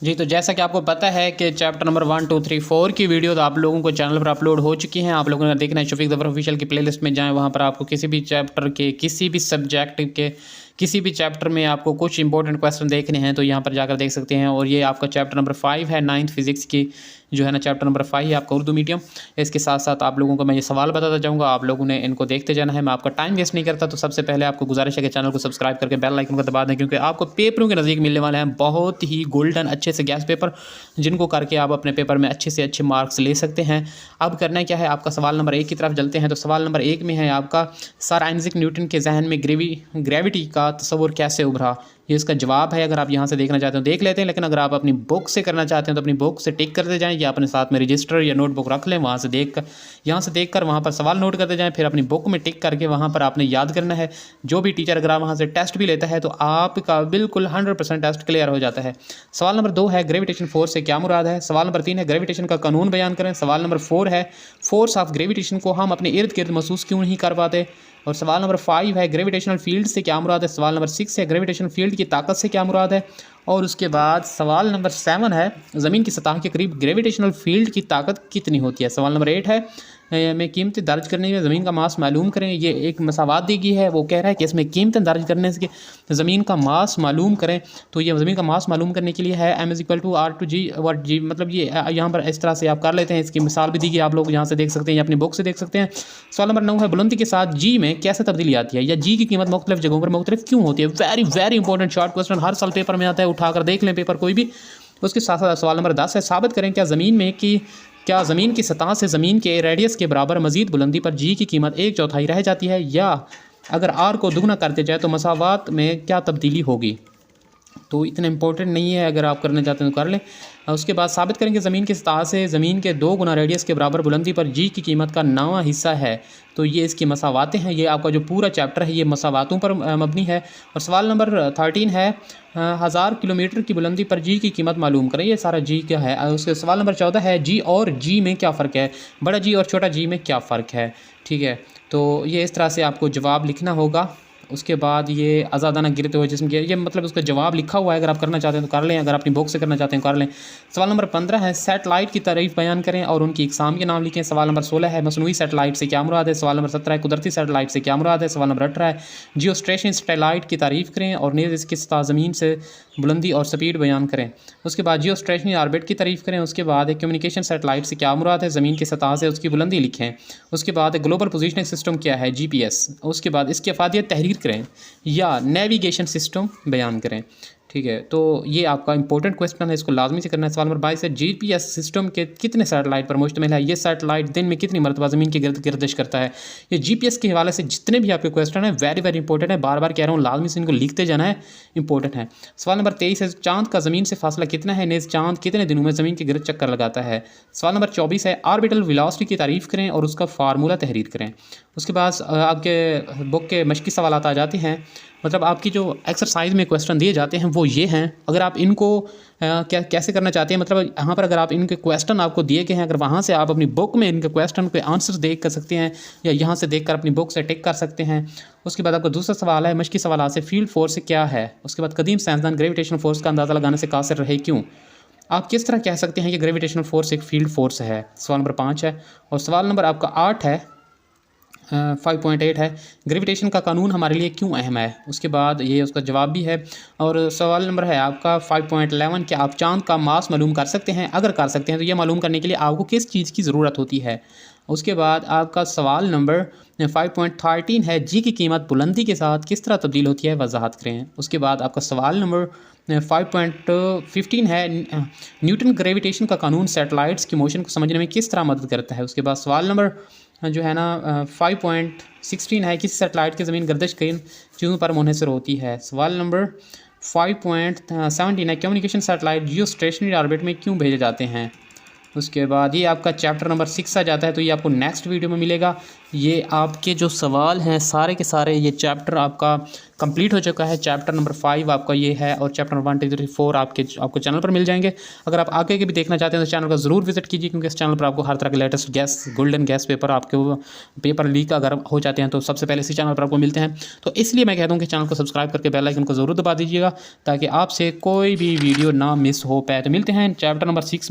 जी, तो जैसा कि आपको पता है कि चैप्टर नंबर 1, 2, 3, 4 की वीडियो तो आप लोगों को चैनल पर अपलोड हो चुकी हैं। आप लोगों ने देखना है शफीक ज़फ़र ऑफिशियल की प्लेलिस्ट में जाएँ, वहाँ पर आपको किसी भी चैप्टर के किसी भी सब्जेक्ट के किसी भी चैप्टर में आपको कुछ इंपॉर्टेंट क्वेश्चन देखने हैं तो यहाँ पर जाकर देख सकते हैं। और ये आपका चैप्टर नंबर 5 है 9th फिजिक्स की, जो है ना चैप्टर नंबर 5 है आपका उर्दू मीडियम। इसके साथ साथ आप लोगों को मैं ये सवाल बताता जाऊँगा, आप लोगों ने इनको देखते जाना है। मैं आपका टाइम वेस्ट नहीं करता, तो सबसे पहले आपको गुजारिश है कि चैनल को सब्सक्राइब करके बेल आइकन को दबा दें, क्योंकि आपको पेपरों के नज़दीक मिलने वाले हैं बहुत ही गोल्डन अच्छे से गैस पेपर, जिनको करके आप अपने पेपर में अच्छे से अच्छे मार्क्स ले सकते हैं। अब करना क्या है, आपका सवाल नंबर 1 की तरफ चलते हैं। तो सवाल नंबर 1 में है आपका, सर आइजैक न्यूटन के जहन में ग्रेविटी का तस्वुर कैसे उभरा। ये इसका जवाब है। अगर आप यहाँ से देखना चाहते हो देख लेते हैं, लेकिन अगर आप अपनी बुक से करना चाहते हैं तो अपनी बुक से टिक करते जाएं, या अपने साथ में रजिस्टर या नोटबुक रख लें, वहाँ से देख कर यहाँ से देख कर वहाँ पर सवाल नोट करते जाएं, फिर अपनी बुक में टिक करके वहाँ पर आपने याद करना है। जो भी टीचर अगर आप वहाँ से टेस्ट भी लेता है तो आपका बिल्कुल 100% टेस्ट क्लियर हो जाता है। सवाल नंबर 2 है, ग्रेविटेशन फोर्स से क्या मुराद है। सवाल नंबर 3 है, ग्रेविटेशन का कानून बयान करें। सवाल नंबर 4 है, फोर्स ऑफ ग्रेविटेशन को हम अपने इर्द गिर्द महसूस क्यों नहीं कर पाते। और सवाल नंबर 5 है, ग्रेविटेशनल फील्ड से क्या मुराद है। सवाल नंबर 6 है, ग्रेविटेशनल फील्ड की ताकत से क्या मुराद है। और उसके बाद सवाल नंबर 7 है, ज़मीन की सतह के करीब ग्रेविटेशनल फील्ड की ताकत कितनी होती है। सवाल नंबर 8 है, में कीमतें दर्ज करने में ज़मीन का मास मालूम करें। ये एक मसावात दी गई है, वो कह रहा है कि इसमें कीमतें दर्ज करने से ज़मीन का मास मालूम करें। तो ये ज़मीन का मास मालूम करने के लिए है m=r/g और g, मतलब ये यहाँ पर इस तरह से आप कर लेते हैं। इसकी मिसाल भी दी गई, आप लोग यहाँ से देख सकते हैं या अपनी बुक से देख सकते हैं। सवाल नंबर 9 है, बुलंदी के साथ जी में कैसे तब्दीली आती है, या जी की कीमत मुख्तलिफ जगहों पर मुख्तलिफ क्यों होती है। वेरी इंपॉर्टेंट शॉर्ट क्वेश्चन, हर साल पेपर में आता है, उठाकर देख लें पेपर कोई भी। उसके साथ साथ सवाल नंबर 10 है, साबित करें क्या ज़मीन की सतह से ज़मीन के रेडियस के बराबर मज़ीद बुलंदी पर जी की कीमत 1/4 रह जाती है, या अगर आर को दुगना करते जाए तो मसावात में क्या तब्दीली होगी। तो इतना इंपॉर्टेंट नहीं है, अगर आप करना चाहते हैं तो कर लें। उसके बाद साबित करें कि ज़मीन की सतह से ज़मीन के 2 गुना रेडियस के बराबर बुलंदी पर जी की कीमत का 9वां हिस्सा है। तो ये इसकी मसावातें हैं। ये आपका जो पूरा चैप्टर है ये मसावातों पर मबनी है। और सवाल नंबर 13 है, 1000 किलोमीटर की बुलंदी पर जी की कीमत मालूम करें। ये सारा जी क्या है। उसके सवाल नंबर 14 है, जी और जी में क्या फ़र्क है, बड़ा जी और छोटा जी में क्या फ़र्क है। ठीक है, तो ये इस तरह से आपको जवाब लिखना होगा। उसके बाद ये आज़ादाना गिरते हुए जिस्म के, ये मतलब उसका जवाब लिखा हुआ है, अगर आप करना चाहते हैं तो कर लें, अगर अपनी बुक से करना चाहते हैं कर लें। सवाल नंबर 15 है, सैटेलाइट की तारीफ बयान करें और उनकी इकसाम के नाम लिखें। सवाल नंबर 16 है, मसनूई सैटेलाइट से क्या मुराद है। सवाल नंबर 17 है, कुदरती सैटेलाइट से क्या मुराद है। सवाल नंबर 18 है, जियोस्टेशनरी सैटेलाइट की तारीफ करें और नीज़ इसकी सतह ज़मीन से बुलंदी और स्पीड बयान करें। उसके बाद जियोस्टेशनरी ऑर्बिट की तारीफ करें। उसके बाद कम्युनिकेशन सैटेलाइट से क्या मुराद है, ज़मीन की सतह से उसकी बुलंदी लिखें। उसके बाद ग्लोबल पोजीशनिंग सिस्टम क्या है, GPS। उसके बाद इसकी अफादियत तहरीर करें या नेविगेशन सिस्टम बयान करें। ठीक है, तो ये आपका इंपॉर्टेंट क्वेश्चन है, इसको लाजमी से करना है। सवाल नंबर 22 है, GPS सिस्टम के कितने सैटेलाइट पर मुश्तमिल है। ये सैटेलाइट दिन में कितनी मरतबा ज़मीन के गिर्द गर्दिश करता है। ये GPS के हवाले से जितने भी आपके क्वेश्चन हैं वेरी इंपॉर्टेंट है, बार बार कह रहा हूँ, लाजमी से इनको लिखते जाना है, इंपॉर्टेंट है। सवाल नंबर 23 है, चांद का ज़मीन से फासला कितना है, नेज़ चांद कितने दिनों में ज़मीन के गिर्द चक्कर लगाता है। सवाल नंबर 24 है, ऑर्बिटल वेलोसिटी की तारीफ़ करें और उसका फार्मूला तहरीर करें। उसके बाद आपके बुक के मश्की सवालात आ जाते हैं, मतलब आपकी जो एक्सरसाइज में क्वेश्चन दिए जाते हैं वो ये हैं। अगर आप इनको कैसे करना चाहते हैं, मतलब यहाँ पर अगर आप इनके क्वेश्चन आपको दिए गए हैं, अगर वहाँ से आप अपनी बुक में इनके क्वेश्चन के आंसर देख कर सकते हैं, या यहाँ से देख कर अपनी बुक से टिक कर सकते हैं। उसके बाद आपका दूसरा सवाल है, मश्की सवाल से फील्ड फोर्स क्या है। उसके बाद कदीम साइंसदान ग्रेविटेशनल फोर्स का अंदाज़ा लगाने से कासिर रहे क्यों। आप किस तरह कह सकते हैं कि ग्रेविटेशनल फोर्स एक फील्ड फोर्स है। सवाल नंबर 5 है। और सवाल नंबर आपका 8 है, 5.8 है, ग्रेविटेशन का कानून हमारे लिए क्यों अहम है। उसके बाद ये उसका जवाब भी है। और सवाल नंबर है आपका 5.11, क्या आप चांद का मास मालूम कर सकते हैं, अगर कर सकते हैं तो ये मालूम करने के लिए आपको किस चीज़ की ज़रूरत होती है। उसके बाद आपका सवाल नंबर 5.13 है, जी की कीमत बुलंदी के साथ किस तरह तब्दील होती है, वजाहत करें। उसके बाद आपका सवाल नंबर 5.15 है, न्यूटन ग्रेविटेशन का कानून सैटेलाइट्स की मोशन को समझने में किस तरह मदद करता है। उसके बाद सवाल नंबर जो है ना 5.16 है, किस सैटेलाइट की ज़मीन गर्दिश किन चीज़ों पर मुनहसर होती है। सवाल नंबर 5.17 है, कम्युनिकेशन सैटेलाइट जियो स्टेशनरी ऑर्बिट में क्यों भेजे जाते हैं। उसके बाद ये आपका चैप्टर नंबर 6 आ जाता है, तो ये आपको नेक्स्ट वीडियो में मिलेगा। ये आपके जो सवाल हैं सारे के सारे, ये चैप्टर आपका कंप्लीट हो चुका है। चैप्टर नंबर 5 आपका ये है और चैप्टर नंबर 1 2 3 4 आपको चैनल पर मिल जाएंगे। अगर आप आगे के भी देखना चाहते हैं तो चैनल को ज़रूर विजिट कीजिए, क्योंकि इस चैनल पर आपको हर तरह के latest gas golden gas paper आपके पेपर लीक अगर हो जाते हैं तो सबसे पहले इसी चैनल पर आपको मिलते हैं। तो इसलिए मैं कहता हूँ कि चैनल को सब्सक्राइब करके बेल आइकन को ज़रूर दबा दीजिएगा ताकि आपसे कोई भी वीडियो ना मिस हो पाए। तो मिलते हैं चैप्टर नंबर 6